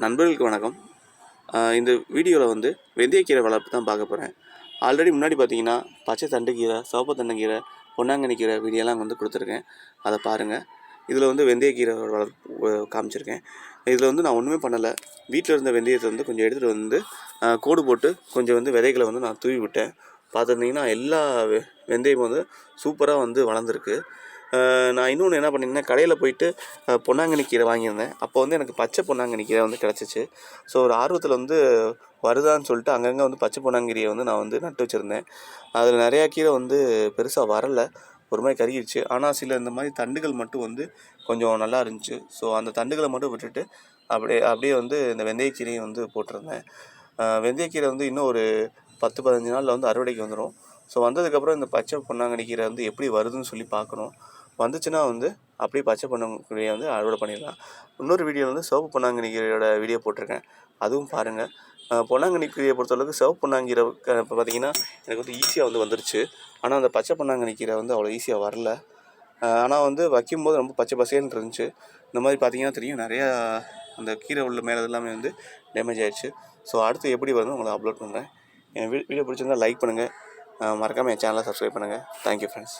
நண்பர்களுக்கு வணக்கம். இந்த வீடியோவில் வந்து வெந்தயக்கீரை வளர்ப்பு தான் பார்க்க போகிறேன். ஆல்ரெடி முன்னாடி பார்த்தீங்கன்னா பச்சை தண்டுக்கீரை, சிவப்பு தண்டுக்கீரை, பொன்னாங்கண்ணி கீரை வீடியோலாம் வந்து கொடுத்துருக்கேன். அதை பாருங்கள். இதில் வந்து வெந்தயக்கீரை வளர்ப்பு காமிச்சிருக்கேன். இதில் வந்து நான் ஒன்றுமே பண்ணலை. வீட்டில் இருந்த வெந்தயத்தை வந்து கொஞ்சம் எடுத்துகிட்டு வந்து கோடு போட்டு கொஞ்சம் வந்து விதைகளை வந்து நான் தூவி விட்டேன். பார்த்துருந்தீங்கன்னா எல்லா வெந்தயமும் வந்து சூப்பராக வந்து வளர்ந்துருக்கு. நான் இன்னொன்று என்ன பண்ணியிருந்தேன், கடையில் போயிட்டு பொன்னாங்கண்ணி கீரை வாங்கியிருந்தேன். அப்போ வந்து எனக்கு பச்சை பொன்னாங்கண்ணி கீரை வந்து கிடச்சிச்சு. ஸோ ஒரு ஆர்வத்தில் வந்து வருதான்னு சொல்லிட்டு அங்கங்கே வந்து பச்சை பொன்னாங்கீரையை வந்து நான் வந்து நட்டு வச்சுருந்தேன். அதில் நிறையா கீரை வந்து பெருசாக வரலை, ஒரு மாதிரி கருகிடுச்சு. ஆனால் சில இந்த மாதிரி தண்டுகள் மட்டும் வந்து கொஞ்சம் நல்லா இருந்துச்சு. ஸோ அந்த தண்டுகளை மட்டும் விட்டுட்டு அப்படியே வந்து இந்த வெந்தயக்கீரையும் வந்து போட்டிருந்தேன். வெந்தயக்கீரை வந்து இன்னும் ஒரு 10-15 நாளில் வந்து அறுவடைக்கு வந்துடும். ஸோ வந்ததுக்கப்புறம் இந்த பச்சை பொன்னாங்கண்ணி கீரை வந்து எப்படி வருதுன்னு சொல்லி பார்க்கணும். வந்துச்சுன்னா வந்து அப்படியே பச்சை பொன்னாங்கண்ணியை வந்து அறுவடை பண்ணிடலாம். இன்னொரு வீடியோ வந்து சிவப்பு பொன்னாங்கண்ணி கீரையோட வீடியோ போட்டிருக்கேன், அதுவும் பாருங்கள். பொன்னாங்கண்ணி கீரையை பொறுத்தளவுக்கு சிவப்பு பொன்னாங்கீரை இப்போ பார்த்திங்கன்னா எனக்கு வந்து ஈஸியாக வந்து வந்துருச்சு. ஆனால் அந்த பச்சை பொன்னாங்கண்ணி கீரை வந்து அவ்வளோ ஈஸியாக வரல. ஆனால் வந்து வைக்கும்போது ரொம்ப பச்சை பசேல்னு இருந்துச்சு. இந்த மாதிரி பார்த்திங்கன்னா தெரியும், நிறையா அந்த கீரை உள்ள மேலே எல்லாமே வந்து டேமேஜ் ஆகிடுச்சு. ஸோ அடுத்து எப்படி வருதுன்னு உங்களை அப்லோட் பண்ணுறேன். என் வீடியோ பிடிச்சிருந்தால் லைக் பண்ணுங்கள், மறக்காமல் என் சேனலை சப்ஸ்கிரைப் பண்ணுங்கள். Thank you friends.